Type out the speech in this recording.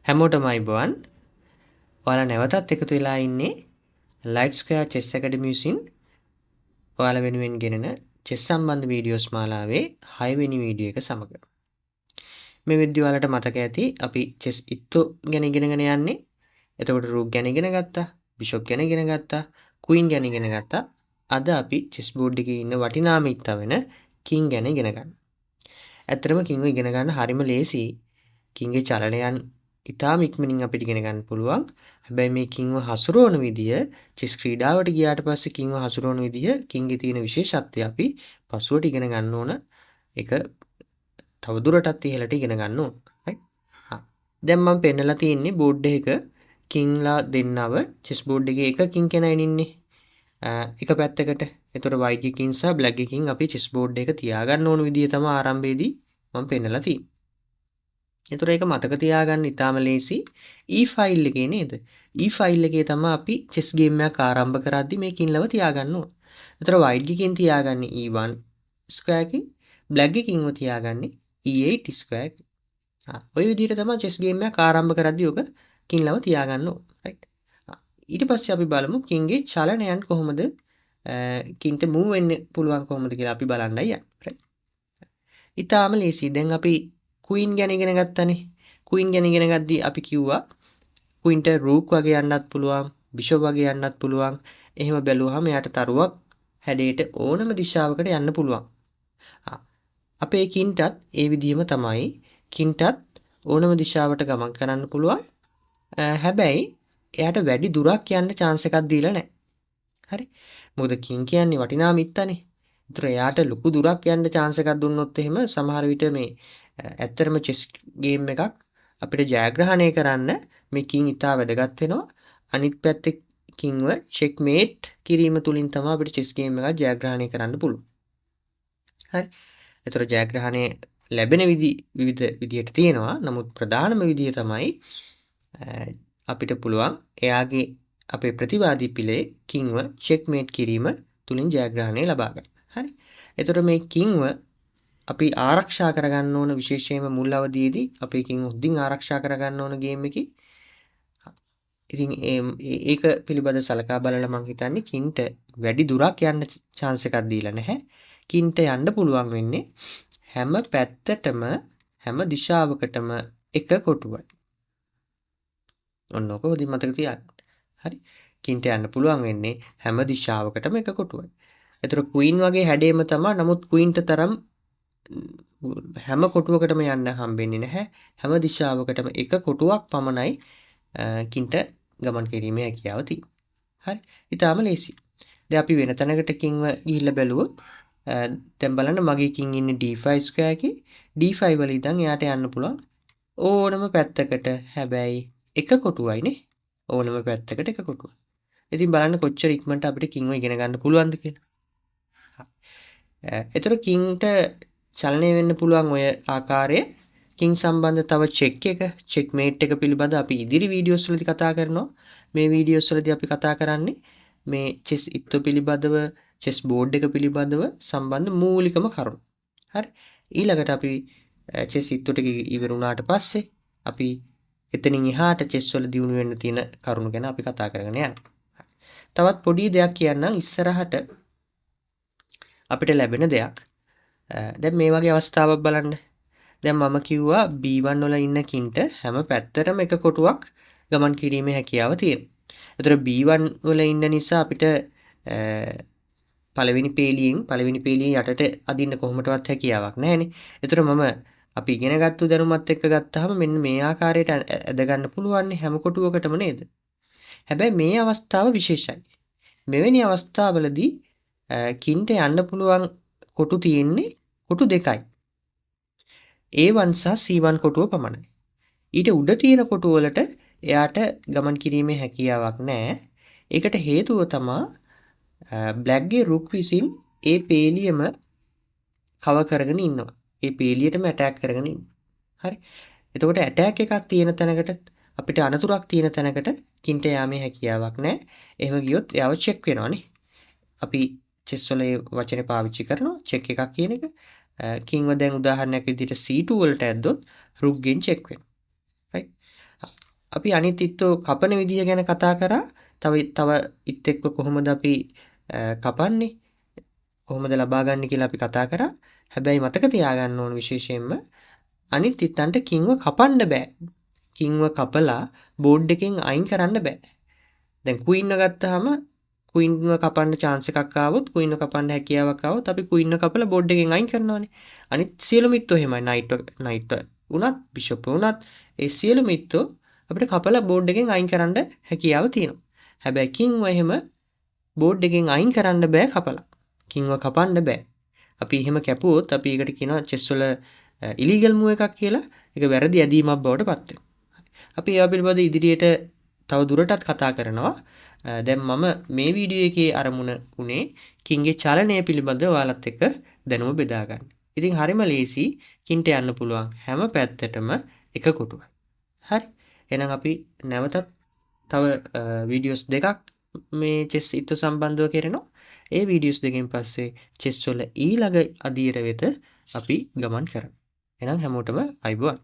හැමෝටම අයිබෝවන්. ඔයාලා නැවතත් එකතු වෙලා ඉන්නේ ලයිට් ස්ක්වෙයාර් චෙස් ඇකඩමි විසින් ඔයාලා වෙනුවෙන් ගෙනෙන චෙස් සම්බන්ධ වීඩියෝස් මාලාවේ 6 වෙනි වීඩියෝ එක සමග. මේ විදිහට ඔයාලට මතක ඇති අපි චෙස් ඉත්තු ගැන ඉගෙනගෙන යන්නේ. එතකොට රූක් ගැන ඉගෙන ගත්තා, බිෂොප් ගැන ඉගෙන ගත්තා, ක්වීන් ගැන ඉගෙන ගත්තා. අද අපි චෙස් බෝඩ් එකේ ඉන්න වටිනාම ඉත්තා වෙන කිං ගැන ඉගෙන ගන්න. ඇත්තටම කිංව ඉගෙන ගන්න හරිම ලේසි. කිංගේ චලනයන් ඉතාම ඉක්මනින් අපිට ඉගෙන ගන්න පුළුවන්. හැබැයි මේ කිංව හසුරවන විදිය චෙස් ක්‍රීඩාවට ගියාට පස්සේ කිංව හසුරවන විදිය කිංගේ තියෙන විශේෂත්වය අපි පසුවට ඉගෙන ගන්න ඕන. ඒක තවදුරටත් ඉහළට ඉගෙන ගන්න ඕන. right? දැන් මම පෙන්නලා තියෙන්නේ බෝඩ් එක කිංලා දෙන්නව චෙස් බෝඩ් එකේ එක කිං කෙනයි ඉන්නේ. එක පැත්තකට. ඒතර white කිං සහ black කිං අපි චෙස් බෝඩ් එක තියාගන්න ඕන විදිය තමයි ආරම්භයේදී මම පෙන්නලා තියෙන්නේ. ඒතර ඒක මතක තියාගන්න ඉතාම ලේසි. E ෆයිල් එකේ නේද? E ෆයිල් එකේ තමයි අපි chess game එකක් ආරම්භ කරද්දි මේ කින්ලව තියාගන්න ඕන. ඒතර white එකෙන් තියාගන්නේ E1 square එකකින්, black එකකින්ව තියාගන්නේ E8 square එකකින්. ඔය විදිහට තමයි chess game එකක් ආරම්භ කරද්දි ඔක කින්ලව තියාගන්න ඕන. right? ඊට පස්සේ අපි බලමු කින්ගේ චලනයන් කොහොමද කින්ට move වෙන්න පුළුවන් කොහොමද කියලා අපි බලන්නයි යන්නේ. right? ඉතාලම ලේසි. දැන් අපි ක්වීන් ගැන ඉගෙන ගත්තනේ. ක්වීන් ගැන ඉගෙන ගද්දී අපි කිව්වා ක්වීන්ට රූක් වගේ යන්නත් පුළුවන්, බිෂොප් වගේ යන්නත් පුළුවන්. එහෙම බැලුවාම එයාට තරුවක් හැඩයට ඕනම දිශාවකට යන්න පුළුවන්. අපේ කින්ටත් ඒ විදිහම තමයි. කින්ටත් ඕනම දිශාවට ගමන් කරන්න පුළුවන්. හැබැයි එයාට වැඩි දුරක් යන්න chance එකක් දීලා නැහැ. හරි? මොකද කින් කියන්නේ වටිනා මිත්තනේ. ඒතර එයාට ලොකු දුරක් යන්න chance එකක් දුන්නොත් එහෙම සමහර විට මේ ඇත්තරම චෙස් ගේම් එකක් අපිට ජයග්‍රහණය කරන්න මේ කිං ඉතා වැදගත් වෙනවා. අනිත් පැත්තේ කිංව චෙක්මේට් කිරීම තුලින් තමයි අපිට චෙස් ගේම් එකක් ජයග්‍රහණය කරන්න පුළුවන්. හරි. ඒතර ජයග්‍රහණය ලැබෙන විවිධ විදියට තියෙනවා. නමුත් ප්‍රධානම විදිය තමයි අපිට පුළුවන් එයාගේ අපේ ප්‍රතිවාදී පිළේ කිංව චෙක්මේට් කිරීම තුලින් ජයග්‍රහණය ලබා ගන්න. හරි. ඒතර මේ කිංව අපි ආරක්ෂා කරගන්න ඕන විශේෂයෙන්ම මුල් අවධියේදී අපේ කිං හොඳින් ආරක්ෂා කරගන්න ඕන ගේම් එකේ. ඉතින් ඒක පිළිබඳ සලකා බලලා මම හිතන්නේ කින්ට වැඩි දුරක් යන්න chance එකක් දීලා නැහැ. කින්ට යන්න පුළුවන් වෙන්නේ හැම පැත්තටම හැම දිශාවකටම එක කොටුවයි. ඔන්න ඔක හොඳින් මතක තියාගන්න. හරි. කින්ට යන්න පුළුවන් වෙන්නේ හැම දිශාවකටම එක කොටුවයි. ඒතර ක්වීන් වගේ හැඩේම තමයි. නමුත් ක්වීන්ට තරම් හැම කොටුවකටම යන්න හම්බෙන්නේ නැහැ. හැම දිශාවකටම එක කොටුවක් පමණයි කින්ට ගමන් කිරීමේ හැකියාව තියෙන්නේ. හරි. ඊටාම ලේසි. දැන් අපි වෙන තැනකට කින්ව ගිහිල්ලා බැලුවොත් දැන් බලන්න මගේ කින් ඉන්නේ D5 ස්ක්වයර් එකේ. D5 වල ඉඳන් එයාට යන්න පුළුවන් ඕනම පැත්තකට. හැබැයි එක කොටුවයිනේ. ඕනම පැත්තකට එක කොටුවයි. ඉතින් බලන්න කොච්චර ඉක්මනට අපිට කින්ව ඉගෙන ගන්න පුළුවන්ද කියලා. ඒතර කින්ට චලනය වෙන්න පුළුවන් ඔය ආකාරයේ කිං සම්බන්ධ තව චෙක්මේට් එක පිළිබඳ අපි ඉදිරි වීඩියෝස් වලදී කතා කරනවා. මේ වීඩියෝස් වලදී අපි කතා කරන්නේ මේ චෙස් ඉත්තු පිළිබඳව, චෙස් බෝඩ් එක පිළිබඳව සම්බන්ධ මූලිකම කරුණු. හරි. ඊළඟට අපි චෙස් ඉත්තු ටික ඉවර වුණාට පස්සේ අපි එතනින් එහාට චෙස් වල දියුණු වෙන්න තියෙන කරුණු ගැන අපි කතා කරගෙන යනවා. තවත් පොඩි දෙයක් කියන්නම් ඉස්සරහට අපිට ලැබෙන දෙයක්. දැන් මේ වගේ අවස්ථාවක් බලන්න. දැන් මම කිව්වා B1 වල ඉන්න කින්ට හැම පැත්තටම එක කොටුවක් ගමන් කිරීමේ හැකියාව තියෙනවා. ඒතර B1 වල ඉන්න නිසා අපිට පළවෙනි පේලියෙන් යටට අදින්න කොහොමදවත් හැකියාවක් නැහැනේ. ඒතර මම අපි ඉගෙනගත්තු දැනුමත් එක්ක ගත්තාම මෙන්න මේ ආකාරයට ඇද ගන්න පුළුවන් හැම කොටුවකටම නේද? හැබැයි මේ අවස්ථාව විශේෂයි. මෙවැනි අවස්ථාවලදී කින්ට යන්න පුළුවන් කොටු තියෙන්නේ කොටු දෙකයි. A1 සහ C1 කොටුව පමණයි. ඊට උඩ තියෙන කොටුව වලට එයාට ගමන් කිරීමේ හැකියාවක් නැහැ. ඒකට හේතුව තමයි black ගේ රුක් විසින් ඒ පේලියම කව කරගෙන ඉන්නවා. ඒ පේලියටම ඇටැක් කරගෙන ඉන්නවා. හරි. එතකොට ඇටැක් එකක් තියෙන තැනකට අපිට අනතුරක් තියෙන තැනකට කින්ට යාමේ හැකියාවක් නැහැ. එහෙම ගියොත් එයාව චෙක් වෙනවානේ. අපි චෙස් වල ඒ වචනේ පාවිච්චි කරනවා චෙක් එකක් කියන එක. කින්ව දැන් උදාහරණයක් විදිහට C2 වලට ඇද්දොත් රුක් ගෙන් චෙක් වෙනවා. right? අපි අනිත් ඉත්තෝ කපන විදිය ගැන කතා කරා. තව ඉත් එක්ක කොහොමද අපි කපන්නේ? කොහොමද ලබා ගන්න කියලා අපි කතා කරා. හැබැයි මතක තියාගන්න ඕන විශේෂයෙන්ම අනිත් ඉත්තන්ට කිංව කපන්න බෑ. කිංව කපලා බෝඩ් එකෙන් අයින් කරන්න බෑ. දැන් කුයින්ව ගත්තාම කුයින්ව කපන්න chance එකක් ආවොත් කුයින්ව කපන්න හැකියාවක් ආවොත් අපි කුයින්ව කපලා බෝඩ් එකෙන් අයින් කරනවානේ. අනිත් සියලු මිත්තෝ එහෙමයි. නයිට් උනත් බිෂොප් උනත් ඒ සියලු මිත්තෝ අපිට කපලා බෝඩ් එකෙන් අයින් කරන්න හැකියාව තියෙනවා. හැබැයි කිංව එහෙම බෝඩ් එකෙන් අයින් කරන්න බෑ කපලා. කිංව කපන්න බෑ. අපි එහෙම කැපුවොත් අපි ඒකට කියනවා චෙස් වල ඉලීගල් මූව් එකක් කියලා. ඒක වැරදි ඇදීමක් බවට පත් වෙනවා. අපි ඒවා පිළිබඳව ඉදිරියට තව දුරටත් කතා කරනවා. දැන් මම මේ වීඩියෝ එකේ අරමුණ උනේ කින්ගේ චලනය පිළිබඳව ඔයාලත් එක්ක දැනුම බෙදා ගන්න. ඉතින් හරිම ලේසි කින්ට යන්න පුළුවන් හැම පැත්තටම එක කොටුව. හරි. එහෙනම් අපි නැවතත් තව වීඩියෝස් දෙකක් මේ චෙස් ඉත්තු සම්බන්ධව කරනවා. ඒ වීඩියෝස් දෙකෙන් පස්සේ චෙස් වල ඊළඟ අදියර වෙත අපි ගමන් කරමු. එහෙනම් හැමෝටම අයබෝවන්.